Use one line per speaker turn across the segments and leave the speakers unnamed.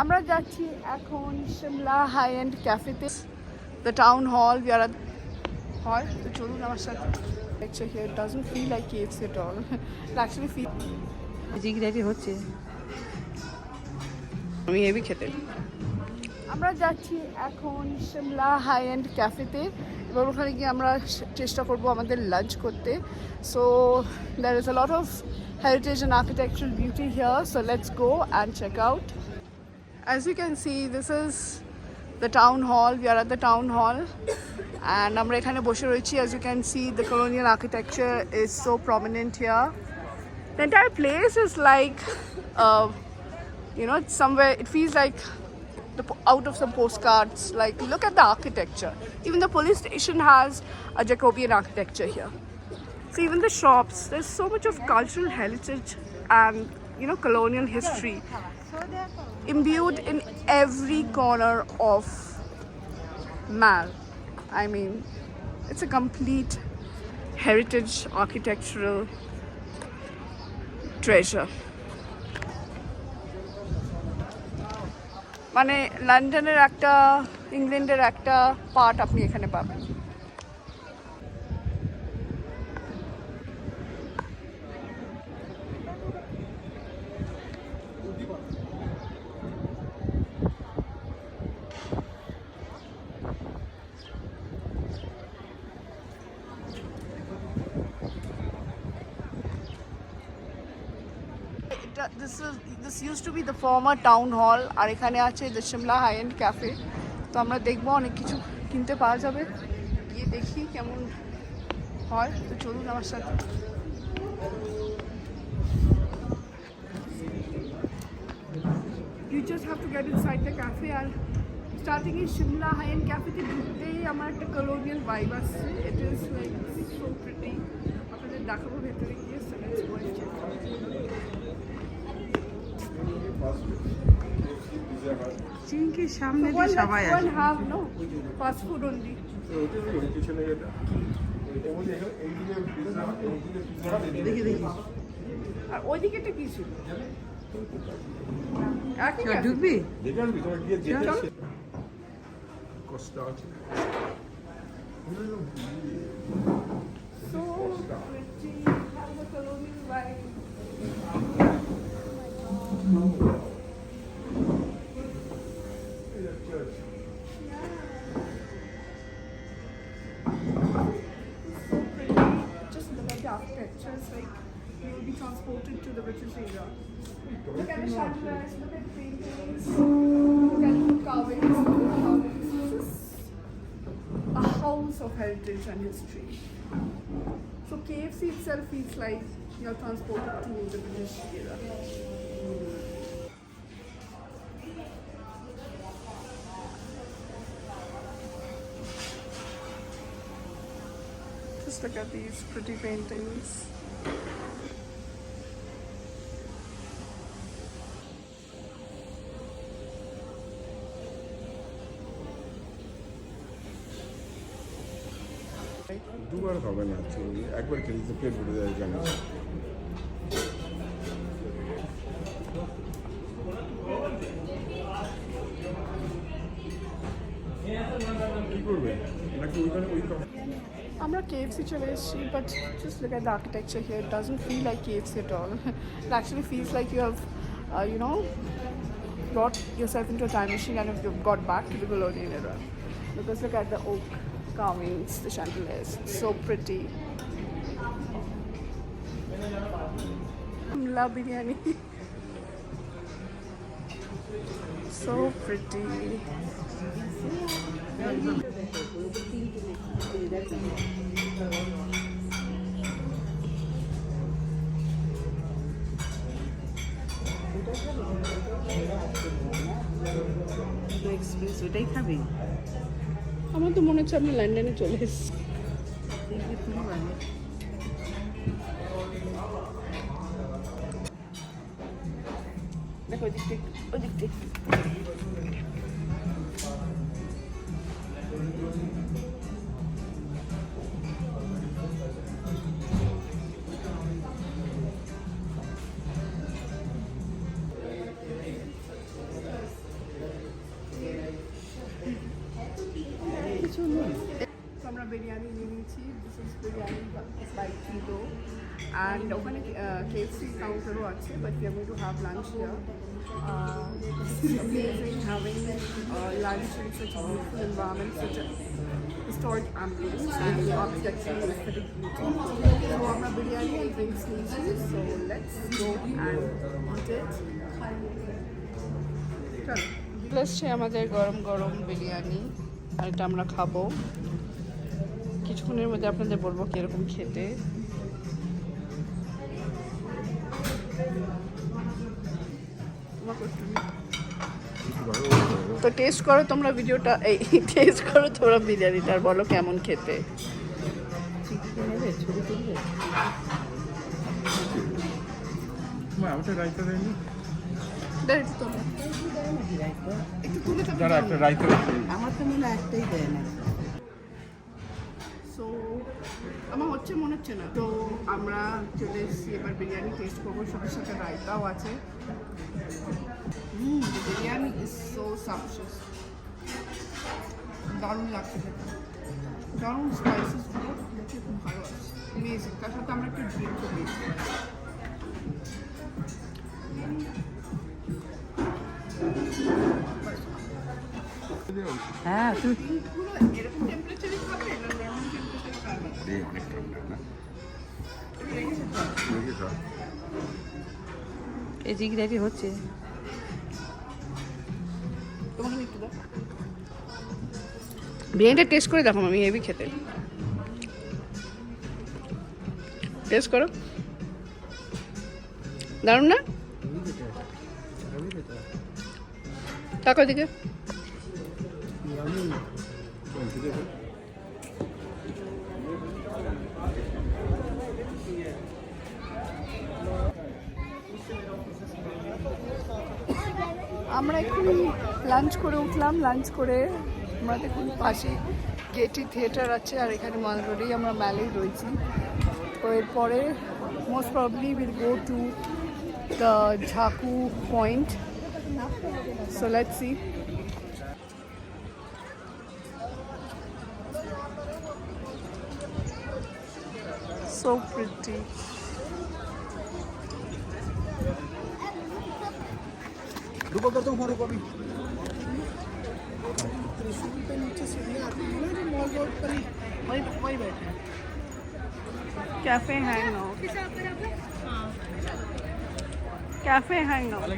আমরা যাচ্ছি এখন শিমলা হাই এন্ড ক্যাফেতে, the town hall. We are at hall, তো চলুন আমার সাথে। Lecture here doesn't feel like KFC at all. It actually feels
জিগি হচ্ছে।
আমি হেভি খেতে। আমরা যাচ্ছি এখন শিমলা হাই এন্ড ক্যাফেতে, এবার ওখানে গিয়ে আমরা চেষ্টা করব আমাদের লাঞ্চ করতে। So there is a lot of heritage and architectural beauty here, so let's go and check out. As you can see, this is the town hall. We are at the town hall and আমরা এখানে বসে রয়েছি। As you can see, the colonial architecture is so prominent here. The entire place is like it's somewhere, it feels like out of some postcards. Like, look at the architecture. Even the police station has a Jacobean architecture here. So even the shops, there's so much of cultural heritage and colonial history imbued in every corner of Mal. I mean, it's a complete heritage architectural treasure. মানে লন্ডনের একটা, ইংল্যান্ডের একটা part আপনি এখানে পাবেন। This used to be the former town hall, আর এখানে আছে the Shimla High End Cafe। তো আমরা দেখবো, অনেক কিছু কিনতে পাওয়া যাবে, গিয়ে দেখি কেমন হয়। তো চলুন আমার সাথে। You just have to get inside the cafe, R starting in Shimla High End Cafe তে ঢুকতেই আমার একটা colonial vibe আসছে। It is like so pretty. আপনাদের দেখাবো ভেতরে গিয়ে। So let's go and check.
চিংকির সামনে দিয়ে সবাই আসে।
One have no fast food only.
দেখি
আর ওইদিকেটা কি ছিল?
ঢুকবি?
So pretty, have a colonial vibe. Architecture is like you will be transported to the British era. Look at the chandeliers, look at paintings, look at the carvings. This is a house of heritage and history. So KFC itself feels like you're transported to the British era. Just look at these pretty paintings.
দুবার হবে না, একবার খেলে পেট ভরে যায় এখানে। কি করবে নাকি ওইখানে ওই আমরা KFC চলে এসেছি, but just look at the architecture here. It doesn't feel like KFC at all. It actually feels like you have brought yourself into a time machine and you've got back to the colonial era. Because look at the oak carvings, the chandeliers, so pretty. Love biryani. So pretty.
Express ওইটাই খাবি?
আমার তো মনে হচ্ছে আমি লন্ডনে চলে এসেছি। দেখো ওদিক থেকে So আমরা বিরিয়ানি নিয়ে নিয়েছি, this is biryani by kilo, and ওখানে কেএফসি কাউন্টারও আছে, but we are going to have lunch here. Amazing having lunch in such a beautiful environment, such a historic ambience and architectural aesthetic beauty. So আমরা biryani and drinks নিয়েছি, so let's go and eat it. এসছে আমাদের গরম গরম বিরিয়ানি, আর এটা আমরা খাবো কিছুক্ষণের মধ্যে, আপনাদের বলবো কিরকম খেতে. তো টেস্ট করো তোমরা ভিডিওটা, এই টেস্ট করো তোমরা বিরিয়ানিটা, আর বলো কেমন খেতে.
ছবি তুলবে?
আমাকে রাইতে দেয়নি,
একটু তুলে
যারা একটা রাইতে
আমার তো মনে হয় একটাই দেয় না।
সো আমার হচ্ছে মনে হচ্ছে না. তো আমরা চলে এসেছি, এবার বিরিয়ানি টেস্ট করবো, সাথে সাথে রায়তাও আছে. বিরিয়ানি ইজ সো সাবস্টান্স, দারুণ লাগছে খেতে, দারুণ স্পাইসেস গুলো মুখে খুব ভালো আছে, অ্যামেজিং. তার সাথে আমরা একটু ড্রিঙ্কও পেয়েছি.
হ্যাঁ তুই
ড্রিঙ্কগুলো এরকম টেম্পারেচারে খাবে না নর্মাল টেম্পারেচারে খাবে?
অনেক ঠান্ডা না,
এই জিগিরাটি হচ্ছে।
তোমাকে একটু দাও, বিরিয়ানিটা টেস্ট করে দেখো, আমি হেভি খেতে. টেস্ট করো, দারুণ না? তাকো দিকে. আমরা এখন লাঞ্চ করে উঠলাম, লাঞ্চ করে আমরা দেখুন পাশে গেটি থিয়েটার আছে, আর এখানে মাল রোডেই আমরা ম্যালেই রয়েছি. তো এরপরে most probably will go to the Jakhu point. So let's see. So pretty. Cafe Hangout, Cafe Hangout.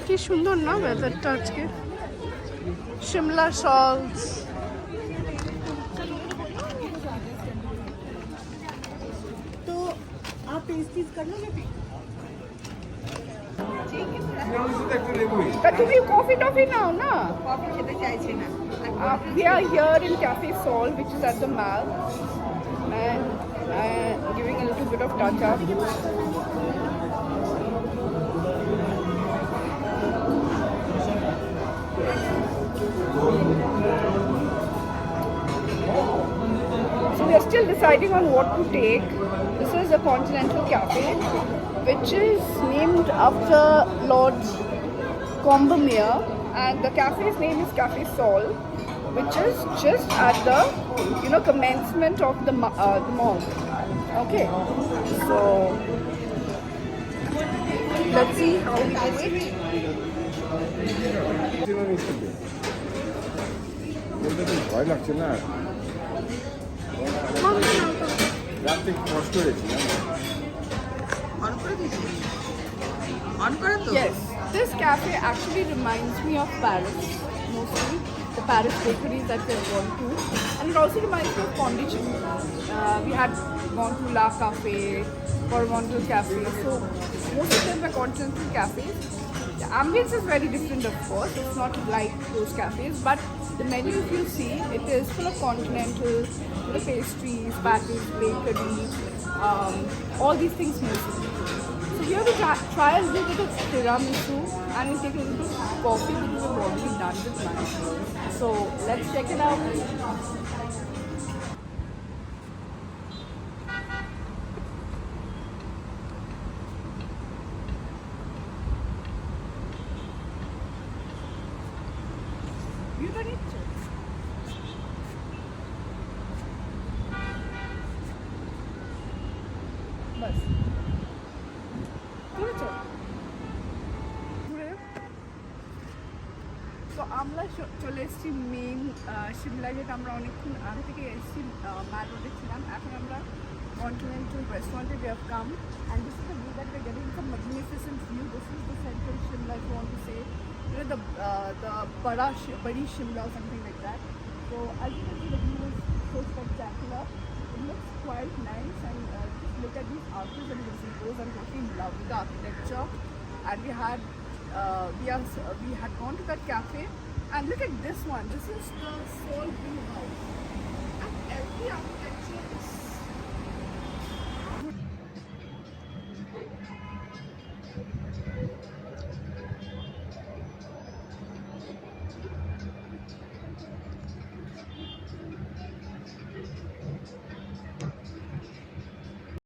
কি সুন্দর না ওয়েদারটা আজকে. শিমলা সল্টস,
তো आप टेस्टीज कर लो ना।
তা তুমি কফি টফি নাও না.
কফি খেতে চাইছি না।
We are here in Cafe Sol, which is at the Mall, and giving a little bit of touch up. So we are still deciding on what to take. This is a Continental Cafe, which is named after Lord Combermere, and the cafe's name is Cafe Sol, which is just at the commencement of the mall. Okay, so let's see how we do it.
ভয় লাগছে না, রাতে কষ্ট হয়েছে
on করে দিয়েছি, on করে তো।
Yes, this cafe actually reminds me of Paris, mostly the Paris bakeries that we have gone to, and it also reminds me of Pondicherry. We had gone to La Cafe, Coromandel Cafe, so most of them were continental cafes. The ambience is very different, of course. It's not like those cafes, but the menu, if you see, it is full of continental, pastries, patties, bakery, all these things mostly. So Here we try a little bit of tiramisu and we take a little bit of coffee which we have already done with lunch. So let's check it out. You don't need to. बस ঘুরে চল ঘুরে তো আমরা চলে এসেছি main Shimla যেটা আমরা অনেকক্ষণ আগে থেকে এসেছি ম্যাল রোডে ছিলাম এখন আমরা কন্টিনেন্টাল রেস্টুরেন্টে we have come and this is the view that we're getting. It's a magnificent view. This is the central Shimla if you want to say, you know, the Badi Shimla or something like that. So as you can see, the view is so spectacular. It looks quite nice and just look at these arches and the gazebos. I'm totally in love with the architecture. And we had gone to that cafe and look at this one. This is the Soul Blue House. And every